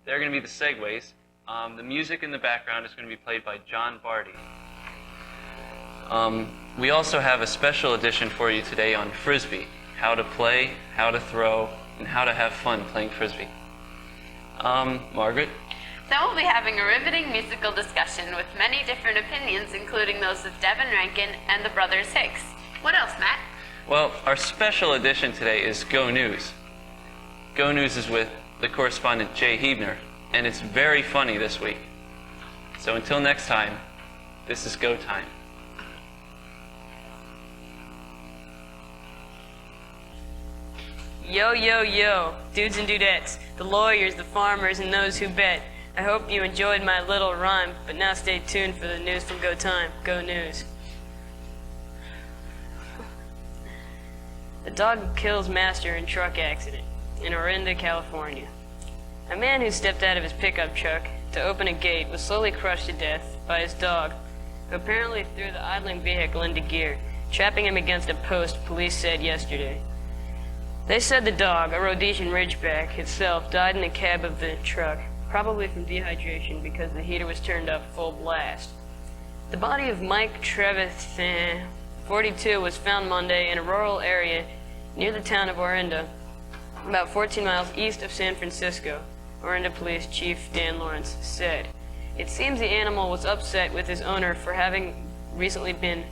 They're going to be the segues. The music in the background is going to be played by John Barty. We also have a special edition for you today on Frisbee, how to play, how to throw, and how to have fun playing Frisbee. Margaret? So we'll be having a riveting musical discussion with many different opinions, including those of Devin Rankin and the Brothers Hicks. What else, Matt? Well, our special edition today is Go News. Go News is with the correspondent Jay Hebner, and it's very funny this week. So until next time, this is Go Time. Yo, yo, yo, dudes and dudettes, the lawyers, the farmers, and those who bet. I hope you enjoyed my little rhyme, but now stay tuned for the news from Go Time. Go News. A dog kills master in truck accident in Orinda, California. A man who stepped out of his pickup truck to open a gate was slowly crushed to death by his dog, who apparently threw the idling vehicle into gear, trapping him against a post, police said yesterday. They said the dog, a Rhodesian Ridgeback itself, died in the cab of the truck, probably from dehydration because the heater was turned up full blast. The body of Mike Trevethan, 42, was found Monday in a rural area near the town of Orinda, about 14 miles east of San Francisco, Orinda Police Chief Dan Lawrence said. It seems the animal was upset with his owner for having recently been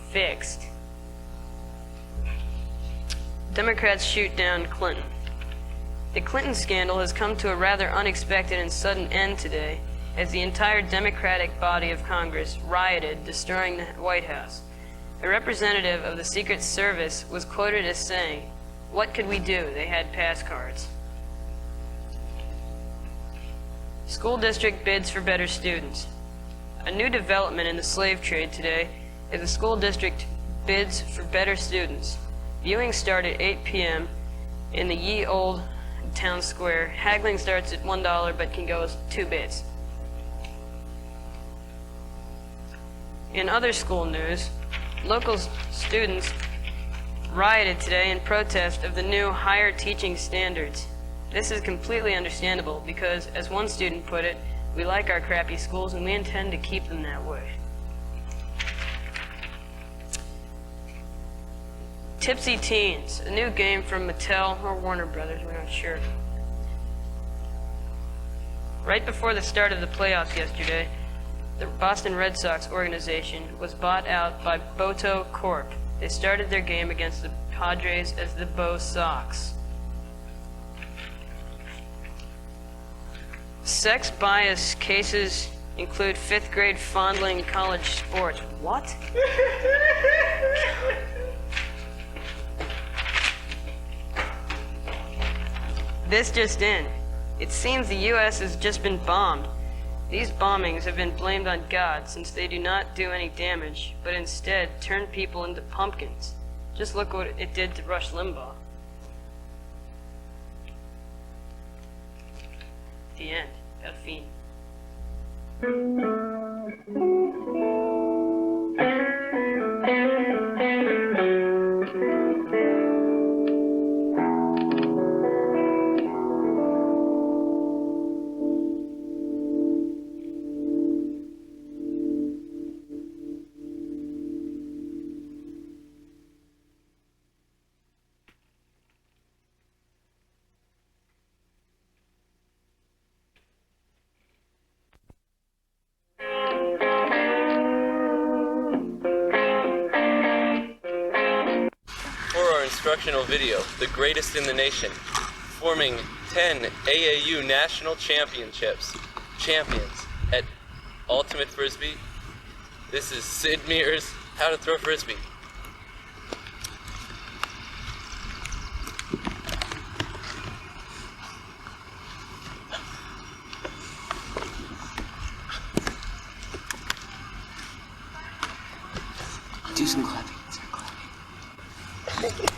fixed. Democrats shoot down Clinton. The Clinton scandal has come to a rather unexpected and sudden end today, as the entire Democratic body of Congress rioted, destroying the White House. A representative of the Secret Service was quoted as saying, "What could we do? They had pass cards." School district bids for better students. A new development in the slave trade today is the school district bids for better students. Viewing start at 8 p.m. in the Ye Old Town Square. Haggling starts at $1 but can go as 2 bits. In other school news, local students rioted today in protest of the new higher teaching standards. This is completely understandable because, as one student put it, we like our crappy schools and we intend to keep them that way. Tipsy Teens, a new game from Mattel or Warner Brothers, we're not sure. Right before the start of the playoffs yesterday, the Boston Red Sox organization was bought out by Boto Corp. They started their game against the Padres as the Bo Sox. Sex bias cases include 5th grade fondling in college sports. What? This just in. It seems the U.S. has just been bombed. These bombings have been blamed on God since they do not do any damage, but instead turn people into pumpkins. Just look what it did to Rush Limbaugh. The end. Delphine. Instructional video, the greatest in the nation, forming 10 AAU national championships. Champions at Ultimate Frisbee. This is Sid Mears, How to Throw Frisbee. Do some clapping. Start clapping.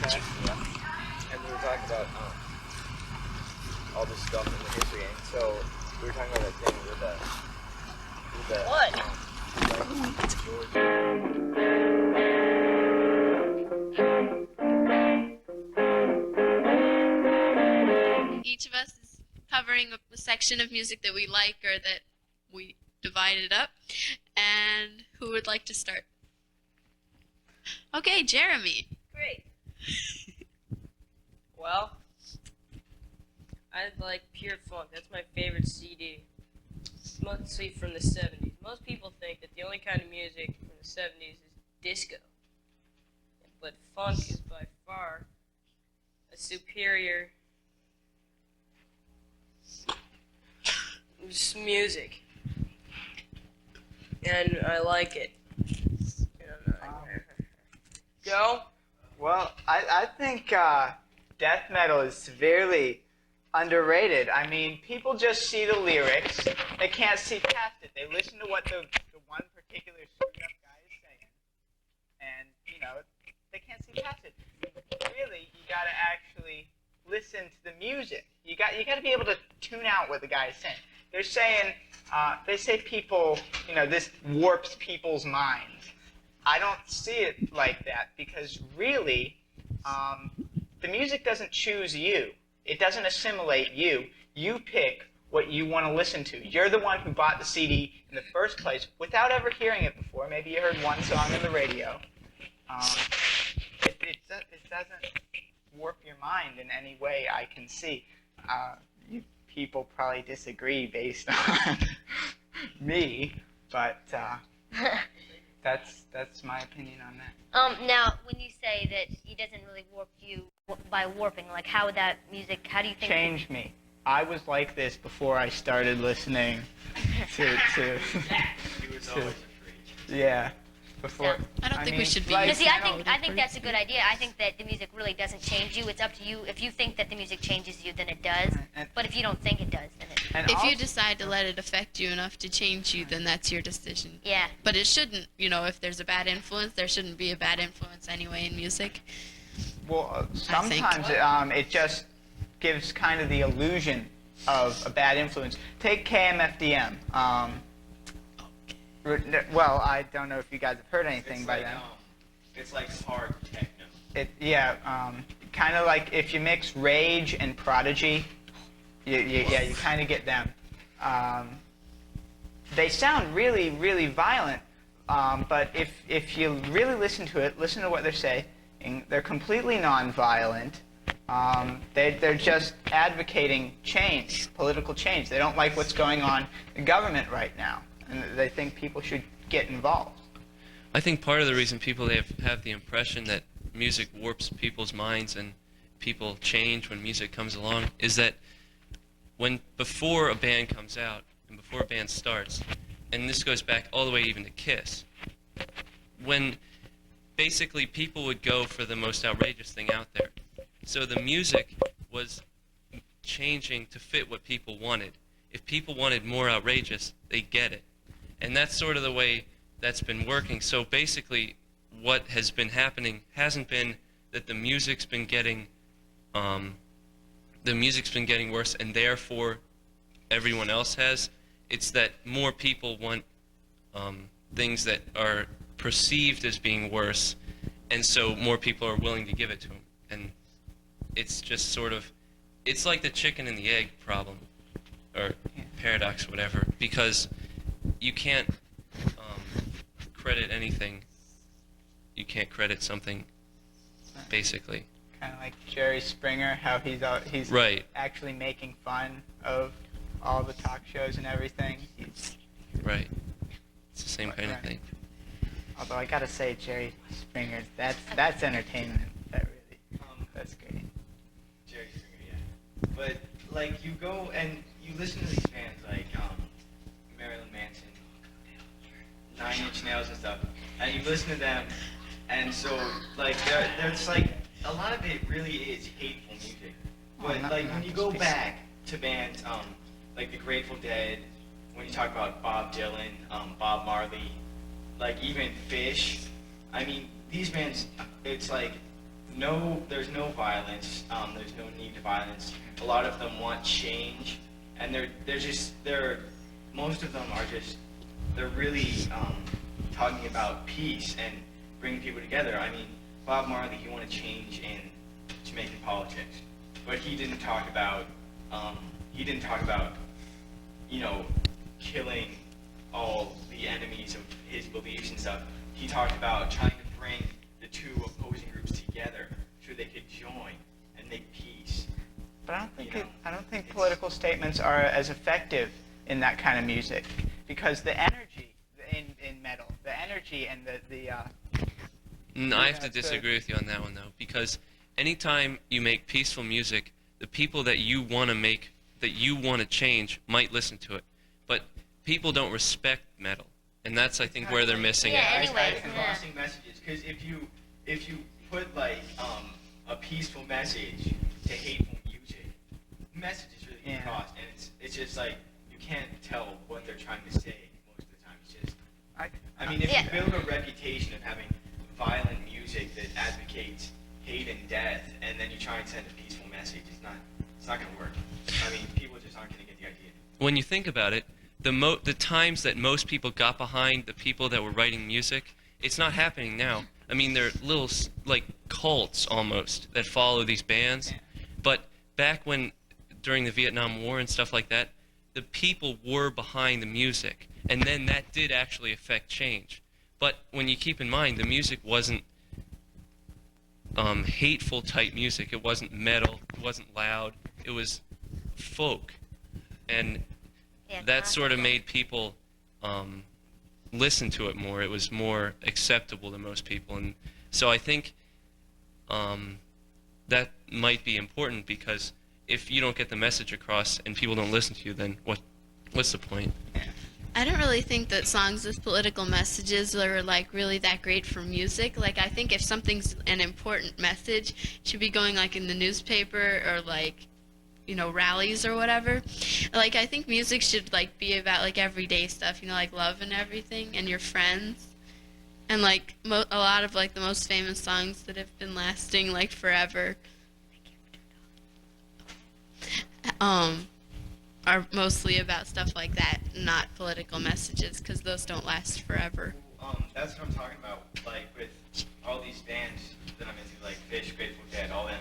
podcast, and we were talking about all this stuff in the history, and so we were talking about that thing with the What? Each of us is covering a section of music that we like or that we divided up. And who would like to start? Okay, Jeremy. Great. Well, I like Pure Funk. That's my favorite CD. Mostly from the 70s. Most people think that the only kind of music from the 70s is disco. But funk is by far a superior music. And I like it. Go? Well, I think death metal is severely underrated. I mean, people just see the lyrics. They can't see past it. They listen to what the one particular screwed up guy is saying. And, they can't see past it. Really, you got to actually listen to the music. You got to be able to tune out what the guy is saying. They're saying, they say people, this warps people's minds. I don't see it like that because really, the music doesn't choose you. It doesn't assimilate you. You pick what you want to listen to. You're the one who bought the CD in the first place without ever hearing it before. Maybe you heard one song on the radio. It doesn't warp your mind in any way I can see. You people probably disagree based on me, but that's my opinion on that. Now, when you say that he doesn't really warp you by warping, like how would that music, how do you think? Change me. I was like this before I started listening to He was always afraid. yeah. Before. I don't think we should be. like, No, see, I think that's a good idea. I think that the music really doesn't change you. It's up to you. If you think that the music changes you, then it does. But if you don't think it does, then it. and If also, you decide to let it affect you enough to change you, then that's your decision. Yeah. But it shouldn't, if there's a bad influence, there shouldn't be a bad influence anyway in music. well, I think. sometimes it just gives kind of the illusion of a bad influence. Take KMFDM. Well, I don't know if you guys have heard anything by them. It's like hard techno. Kind of like if you mix Rage and Prodigy, you kind of get them. They sound really, really violent, but if you really listen to what they're saying, they're completely non-violent. They're just advocating change, political change. They don't like what's going on in government right now, and they think people should get involved. I think part of the reason people have the impression that music warps people's minds and people change when music comes along is that before a band comes out and before a band starts, and this goes back all the way even to Kiss, when basically people would go for the most outrageous thing out there. So the music was changing to fit what people wanted. If people wanted more outrageous, they get it. And that's sort of the way that's been working. So basically, what has been happening hasn't been that the music's been getting worse, and therefore everyone else has. It's that more people want things that are perceived as being worse, and so more people are willing to give it to them. And it's just sort of, it's like the chicken and the egg problem, or paradox, whatever, because you can't credit anything. You can't credit something, basically. Kind of like Jerry Springer, how he's Right. actually making fun of all the talk shows and everything. Right. It's the same kind of thing. Although I gotta say, Jerry Springer, that's entertainment. That's great. Jerry Springer, yeah. But like you go and you listen to these bands like Marilyn Manson, 9 Inch Nails and stuff, and you listen to them, and so like there's like a lot of it really is hateful music. But like when you go back to bands like the Grateful Dead, when you talk about Bob Dylan, Bob Marley, like even Fish, I mean these bands, it's like there's no violence. There's no need to violence. A lot of them want change, and most of them are just, they're really talking about peace and bringing people together. I mean, Bob Marley, he wanted change in Jamaican politics, but he didn't talk about, killing all the enemies of his beliefs and stuff. He talked about trying to bring the two opposing groups together so they could join and make peace. But I don't think political statements are as effective in that kind of music, because the energy in metal, the energy and I have to disagree with you on that one, though, because anytime you make peaceful music, the people that you want to change might listen to it. But people don't respect metal, and that's, I think, where they're missing Yeah, it. anyway. Crossing messages, because if you put like a peaceful message to hateful music, the message is really gonna cross, and it's just like you can't tell what they're trying to say most of the time. It's just, I mean, if you build a reputation of having violent music that advocates hate and death, and then you try and send a peaceful message, it's not gonna work. I mean, people just aren't gonna get the idea. When you think about it, the times that most people got behind the people that were writing music, it's not happening now. I mean, they're little, like, cults almost that follow these bands. But back when, during the Vietnam War and stuff like that, the people were behind the music. And then that did actually affect change. But when you keep in mind, the music wasn't hateful type music. It wasn't metal. It wasn't loud. It was folk. And that sort of made people listen to it more. It was more acceptable to most people. And so I think that might be important, because if you don't get the message across and people don't listen to you, then what's the point? I don't really think that songs with political messages are like really that great for music. Like, I think if something's an important message, it should be going like in the newspaper or like, you know, rallies or whatever. Like, I think music should like be about like everyday stuff, you know, like love and everything and your friends. And like a lot of like the most famous songs that have been lasting like forever are mostly about stuff like that, not political messages, because those don't last forever. That's what I'm talking about. Like with all these bands that I'm into, like Fish, Grateful Dead, all them.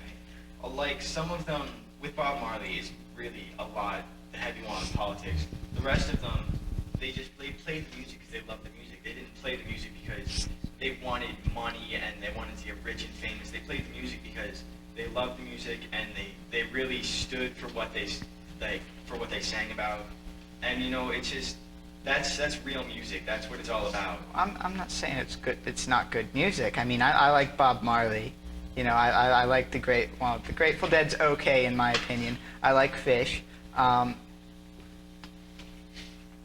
Like some of them with Bob Marley is really a lot heavy on politics. The rest of them, they played the music because they loved the music. They didn't play the music because they wanted money and they wanted to get rich and famous. They played the music because they loved the music and they really stood for what they sang about. And you know, it's just that's real music. That's what it's all about. I'm not saying it's good. It's not good music. I mean, I like Bob Marley. You know, I like the Grateful Dead's okay in my opinion. I like Fish.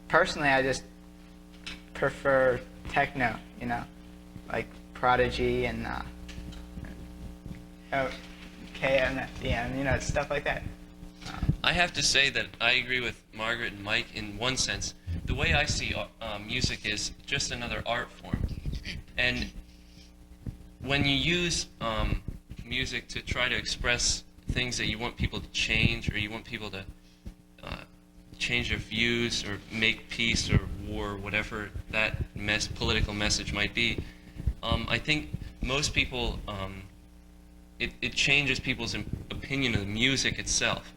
Personally, I just prefer techno. You know, like Prodigy and KMFDM. You know, stuff like that. I have to say that I agree with Margaret and Mike in one sense. The way I see music is just another art form. And when you use music to try to express things that you want people to change, or you want people to change their views or make peace or war, whatever that political message might be, I think most people, it changes people's opinion of the music itself.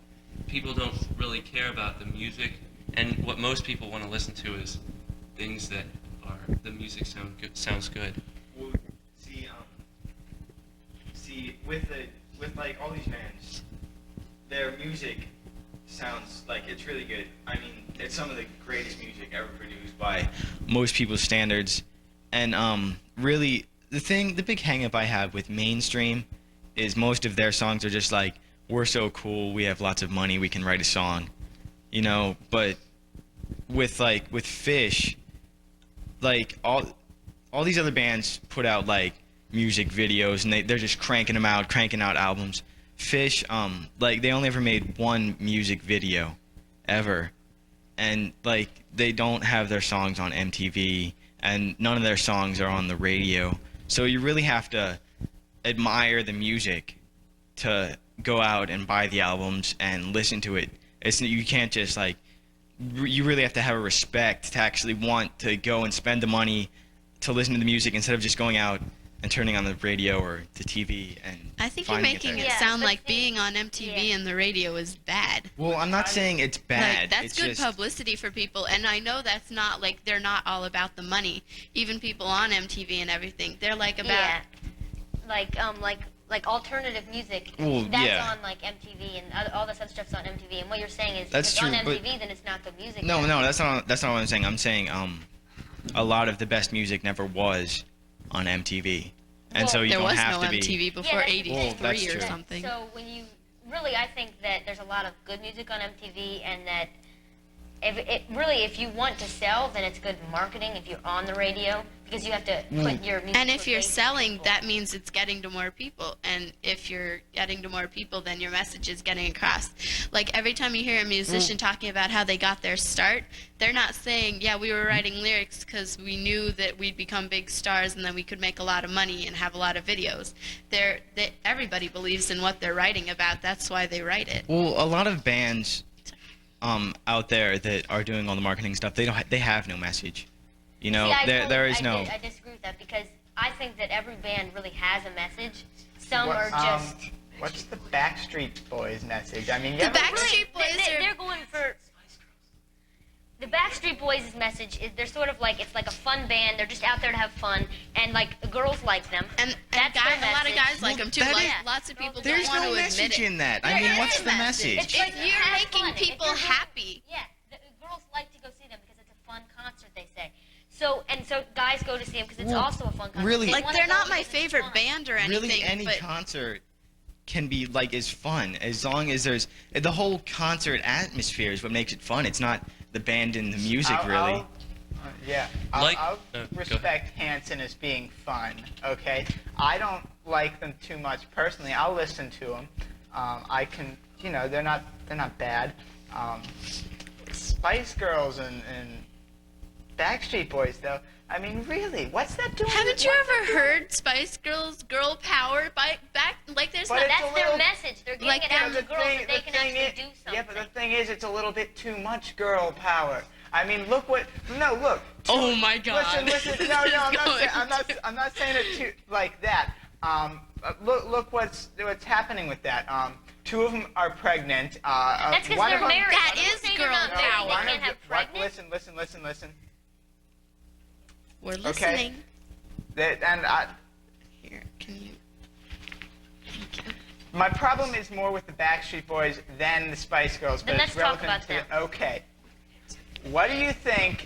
People don't really care about the music, and what most people want to listen to is things that are the music sounds good. Well, with like all these bands, their music sounds like it's really good. I mean, it's some of the greatest music ever produced by most people's standards. And really, the big hang-up I have with mainstream is most of their songs are just like, we're so cool, we have lots of money, we can write a song, you know. But with Fish, like all these other bands put out like music videos, and they're just cranking out albums. Fish, like they only ever made one music video ever, and like they don't have their songs on MTV, and none of their songs are on the radio. So you really have to admire the music to go out and buy the albums and listen to it. You can't just like, you really have to have a respect to actually want to go and spend the money to listen to the music instead of just going out and turning on the radio or the TV and I think you're finding making there. it Yeah, sound but like being on MTV and the radio is bad. Well, I'm not saying it's bad. Like, that's it's good just, publicity for people, and I know that's not like they're not all about the money. Even people on MTV and everything, they're like about. Yeah. Like alternative music. Well, that's yeah. on like MTV and all this other stuff's on MTV. And what you're saying is That's if it's on true, but- MTV, then it's not good music. No, that's not what I'm saying. I'm saying a lot of the best music never was on MTV, and so Well, you There don't was have no to be. MTV before that's- '83 that's or true. something. So when you really, I think that there's a lot of good music on MTV, and that if you want to sell, then it's good marketing if you're on the radio because you have to put your music. And if to you're basic selling, people. that means it's getting to more people. And if you're getting to more people, then your message is getting across. Like every time you hear a musician talking about how they got their start, they're not saying, yeah, we were writing lyrics because we knew that we'd become big stars and then we could make a lot of money and have a lot of videos. Everybody believes in what they're writing about. That's why they write it. Well, a lot of bands out there that are doing all the marketing stuff, they have no message. You know, See, I there is totally- no. I disagree with that because I think that every band really has a message. Some What- are just. What's the Backstreet Boys message? I mean, you The ever- Backstreet Boys They're are. going for. The Backstreet Boys' message is they're sort of like, it's like a fun band. They're just out there to have fun, and like the girls like them. And That's guy, their a lot of message. guys like them too. that Like, is- lots of people There's don't want no to message admit it. in that. I There mean, is what's a the message. message? It's If like, you're have making fun. If people you're going- happy. Yeah, the girls like to go see them because it's a fun concert. They say. So guys go to see them because it's Well, also a fun concert. really- They Like wanna they're go not my because it's favorite fun. band or anything. Really, any but concert can be like is fun as long as there's the whole concert atmosphere is what makes it fun. It's not the band and the music really. Like- I'll go respect Hanson as being fun. Okay, I don't like them too much personally. I'll listen to them. I can, they're not bad. Spice Girls and Backstreet Boys, though. I mean, really, what's that doing? haven't you ever heard Spice Girls Girl Power like there's But not it's That's a their little- message. They're giving like it out the to girls thing- so they the can thing actually is- do something. Yeah, but the thing is, it's a little bit too much girl power. I mean, look. Oh my God. Listen. No, This is I'm going I'm not saying it too like that. Look what's happening with that. Two of them are pregnant. That's because one they're of them- married. That I'm not is saying they're girl not married. power. They one can't of have the- what- pregnant. Listen. We're listening. Here, can you? Thank you. My problem is more with the Backstreet Boys than the Spice Girls, but Then it's let's talk relevant about to them. okay. What do you think?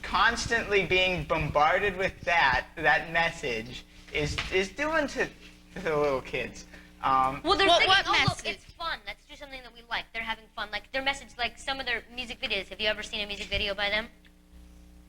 Constantly being bombarded with that message is doing to the little kids. Well, they're What- thinking, what oh look, message? it's fun. Let's do something that we like. They're having fun. Like their message, like some of their music videos. Have you ever seen a music video by them?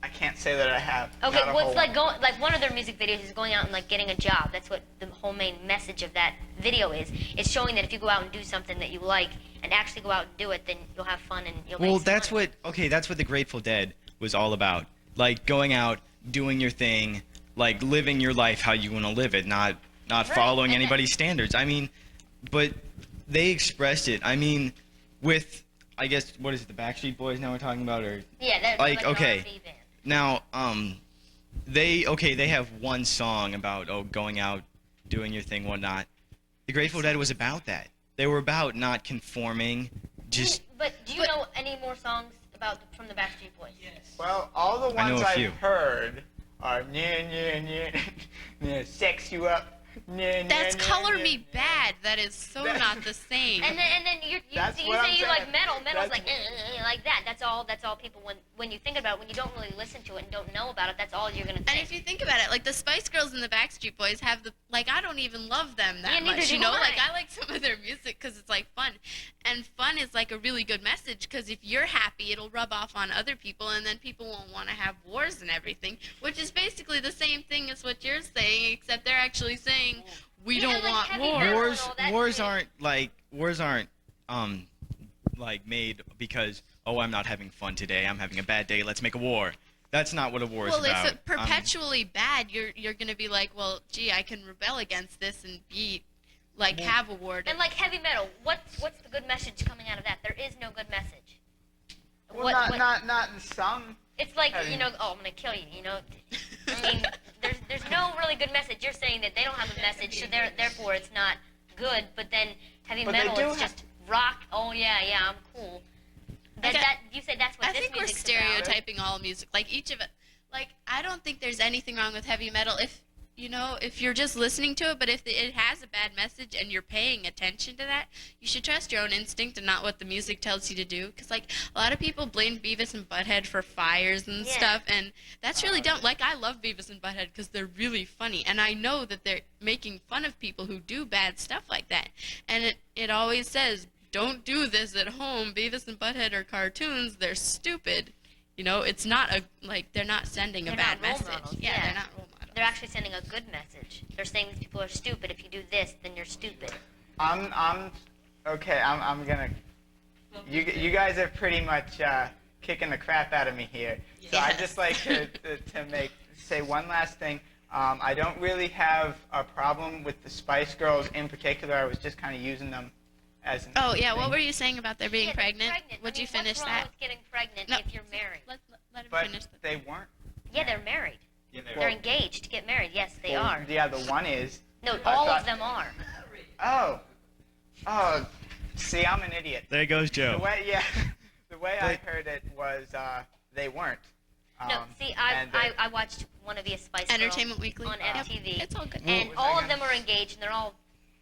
I can't say that I have. Okay, Not a well, whole it's like like one of their music videos is going out and like getting a job. That's what the whole main message of that video is. It's showing that if you go out and do something that you like and actually go out and do it, then you'll have fun and you'll Well, make some that's money. that's what the Grateful Dead was all about. Like going out, doing your thing, like living your life how you want to live it, not following and anybody's standards. I mean, but they expressed it. I mean, with I guess what is it, the Backstreet Boys now we're talking about, or Yeah, they're like, an okay. R&B band. now they have one song about going out, doing your thing, whatnot. The Grateful Dead was about that. They were about not conforming, just But do you know any more songs from the Backstreet Boys? Well, all the I know ones a I've few. heard are sex you up. That's Color Me Bad. That is so not the same. And then you That's say what I'm you saying. like metal. Metal's That's- like that. That's all people when you think about it, when you don't really listen to it and don't know about it, that's all you're gonna And think. if you think about it, like the Spice Girls and the Backstreet Boys have I don't even love them Yeah, that neither much, do you know? I. Like I like some of their music because it's like fun, and fun is like a really good message because if you're happy, it'll rub off on other people, and then people won't want to have wars and everything, which is basically the same thing as what you're saying, except they're actually saying we Yeah, don't like want heavy war. metal. wars and all that wars shit. aren't like made because I'm not having fun today, I'm having a bad day, let's make a war. That's not what a war is Well, about. if it's perpetually bad, you're gonna be like, well, gee, I can rebel against this and be like have a war. And like heavy metal, what's the good message coming out of that? There is no good message. Well, not in some. It's like, heavy- oh, I'm gonna kill you. I mean, there's no really good message. You're saying that they don't have a message, so therefore it's not good. But then heavy But they metal do is just rock. Oh yeah, I'm cool. You say that's what I this think we're music's stereotyping all music. Like each of it. Like I don't think there's anything wrong with heavy metal if you're just listening to it. But if it has a bad message and you're paying attention to that, you should trust your own instinct and not what the music tells you to do. Because like a lot of people blame Beavis and Butthead for fires and stuff, and that's really dumb. Like I love Beavis and Butthead because they're really funny, and I know that they're making fun of people who do bad stuff like that. And it always says, don't do this at home. Beavis and Butthead are cartoons. They're stupid. It's not they're not sending a They're bad not role message. models, Yeah, yeah. they're not role models. They're actually sending a good message. They're saying these people are stupid. If you do this, then you're stupid. I'm okay. I'm gonna. You guys are pretty much kicking the crap out of me here. So I'd just like to say one last thing. I don't really have a problem with the Spice Girls in particular. I was just kind of using them as an. Oh yeah, thing. what were you saying about their being Yeah, they're pregnant? Would I you mean, finish what's wrong that? with getting pregnant No. if you're married? Let him But finish. they weren't. Yeah, they're married. Yeah, They're engaged to get married. Yes, they are. Yeah, the one is. No, I all thought- of them are. Oh. See, I'm an idiot. There goes The Joe. way I heard it was they weren't. No, see, and they- I watched one of the Spice Girls Entertainment Weekly on Yep, MTV, it's all good. and was all that of them are engaged, and they're all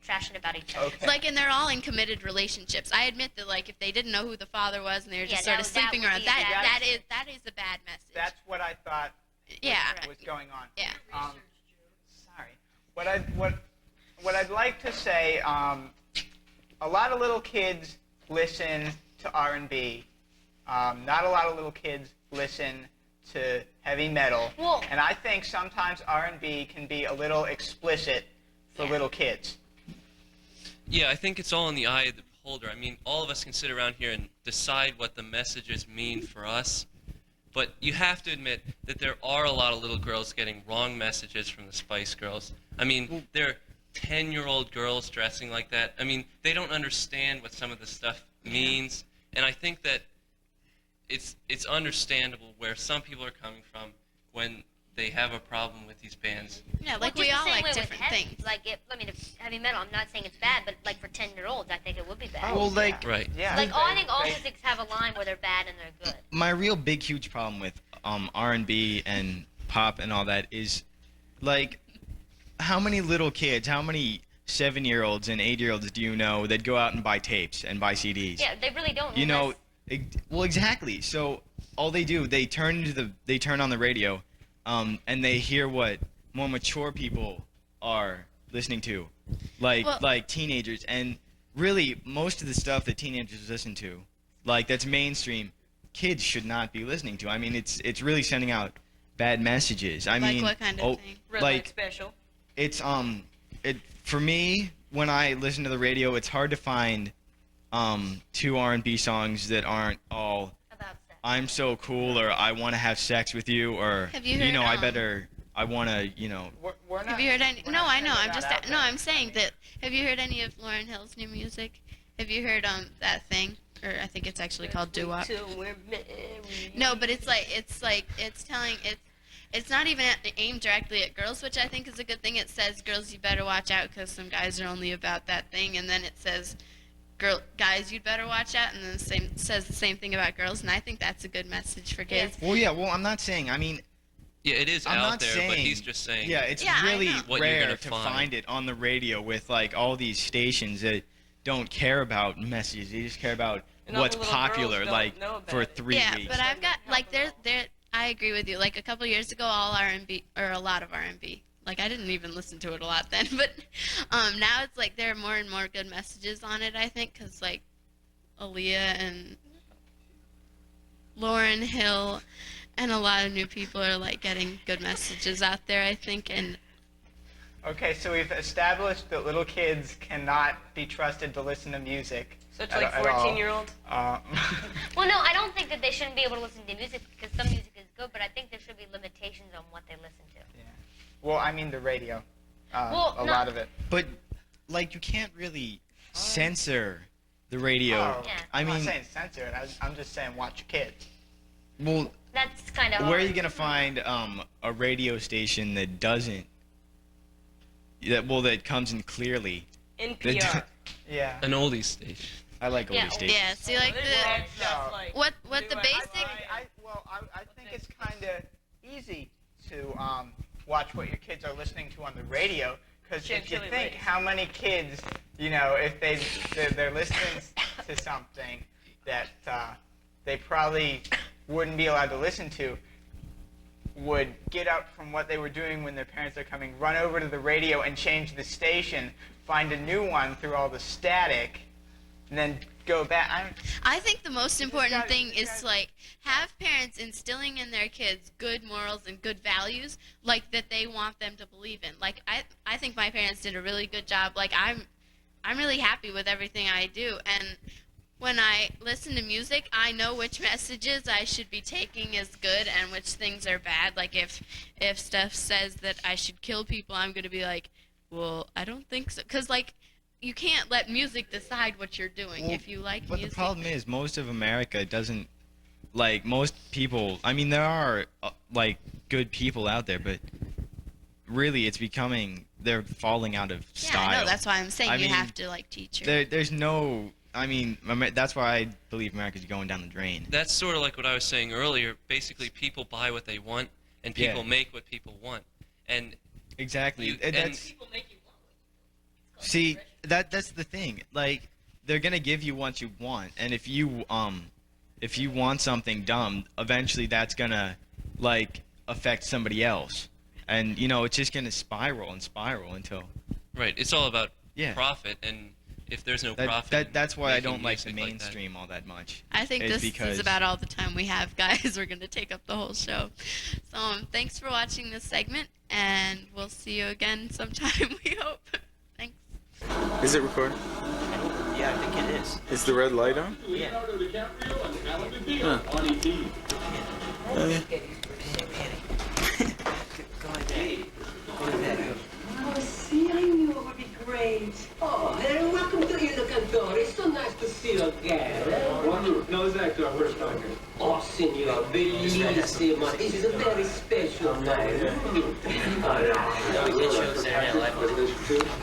trashing about each other. Okay. Like, and they're all in committed relationships. I admit that, like, if they didn't know who the father was and they were just Yeah, sort of that sleeping would around, be a bad that is a bad message. That's what I thought yeah, was going on. yeah. Sorry. What I'd like to say, a lot of little kids listen to R&B. Not a lot of little kids listen to heavy metal. Well- and I think sometimes R&B can be a little explicit for Yeah. little kids. Yeah, I think it's all in the eye of the beholder. I mean, all of us can sit around here and decide what the messages mean for us, but you have to admit that there are a lot of little girls getting wrong messages from the Spice Girls. I mean, they're 10-year-old girls dressing like that. I mean, they don't understand what some of the stuff means, and I think that it's understandable where some people are coming from when they have a problem with these bands. Yeah, Well, like just we the all same like way with different heavy, things. Like, if heavy metal, I'm not saying it's bad, but like for 10-year-olds, I think it would be bad. Well, like, Right. Yeah. Like, I think all musics have a line where they're bad and they're good. my real big huge problem with R&B and pop and all that is like how many little kids, how many 7-year-olds and 8-year-olds do you know that go out and buy tapes and buy CDs? Yeah, they really don't. You know, unless- well, exactly. So all they do, they turn on the radio, and they hear what more mature people are listening to, like teenagers. And really, most of the stuff that teenagers listen to, like that's mainstream, kids should not be listening to. I mean, it's really sending out bad messages. I Like mean, what kind of thing? Red Light like Special. it's for me when I listen to the radio, it's hard to find two R&B songs that aren't all about sex. I'm so cool or I want to have sex with you or Have you heard, I want to, you know. We're not, Have you heard any? we're No, not I know. sending I'm that just out no. there. I'm saying that. Have you heard any of Lauryn Hill's new music? Have you heard that thing? Or I think it's actually called Doo Wop. Till we're married. No, but it's telling it's not even aimed directly at girls, which I think is a good thing. It says, girls, you better watch out because some guys are only about that thing. And then it says, guys, you'd better watch out. And then says the same thing about girls. And I think that's a good message for kids. Well, yeah, I'm not saying, I mean, Yeah, it is I'm out not there, saying, but he's just saying. yeah, it's Yeah, I really know. What you're rare gonna to find. find it on the radio with like all these stations that don't care about messages. They just care about And all what's the little popular, girls don't like know about for it. 3 Yeah, weeks. but I've got like there. I agree with you. Like a couple years ago, all R&B or a lot of R&B. Like I didn't even listen to it a lot then, but now it's like there are more and more good messages on it. I think because like Aaliyah and Lauryn Hill and a lot of new people are like getting good messages out there. I think and Okay, so we've established that little kids cannot be trusted to listen to music. Such at- like at all. 14-year-old. Well, no, I don't think that they shouldn't be able to listen to music because some music is good, but I think there should be limitations on what they listen to. Well, I mean the radio. Well, a no- lot of it. But like you can't really censor the radio. Yeah. I I'm not mean, saying censor it. I'm just saying watch your kids. well, That's kind of where are you gonna find a radio station that doesn't that comes in clearly? NPR. Yeah. An oldie station. I like older Yeah. stations. Yeah, see, like what the basic. I think it's kind of easy to watch what your kids are listening to on the radio, because if you Chantilly think Lace. how many kids, if they're listening to something that they probably wouldn't be allowed to listen to, would get up from what they were doing when their parents are coming, run over to the radio and change the station, find a new one through all the static, and then go back. I think the most important gotta- thing you is gotta- to like have parents instilling in their kids good morals and good values, like that they want them to believe in. Like I think my parents did a really good job. Like I'm really happy with everything I do, and when I listen to music, I know which messages I should be taking as good and which things are bad. Like if stuff says that I should kill people, I'm gonna be like, well, I don't think so, because like you can't let music decide what you're doing. Well, If you like But music, the problem is, most of America doesn't like most people. I mean, there are like good people out there, but really, it's becoming they're falling out of yeah, style. I know. That's why I'm saying I you mean, have to like teach your. There's no. I mean, that's why I believe America's going down the drain. That's sort of like what I was saying earlier. Basically, people buy what they want, and people Yeah. make what people want. And Exactly. You- And and- that's see that's the thing. Like they're gonna give you what you want, and if you want something dumb, eventually that's gonna like affect somebody else, and it's just gonna spiral and spiral until right, it's all about Yeah. profit, and if there's no profit, that's why I making don't like the music like that. mainstream all that much. I think is this because is about all the time we have, guys. We're going to take up the whole show. So thanks for watching this segment, and we'll see you again sometime, we hope. Thanks. Is it recording? Yeah, I think it is. Is the red light on? Yeah. Huh. Oh, yeah. Penny. Go like that. Go like that. Oh, see, I knew it would be great. Oh, and welcome to Il Cantore. It's so nice to see you again. No, Zach, we're talking. Oh, signor, bellissima. This is a very special night. It shows Saturday Night Live.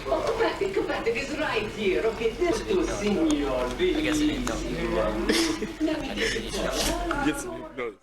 Oh, Patrick is right here. Okay, let's do signor. I guess it didn't know. Let me get it. Yes, no.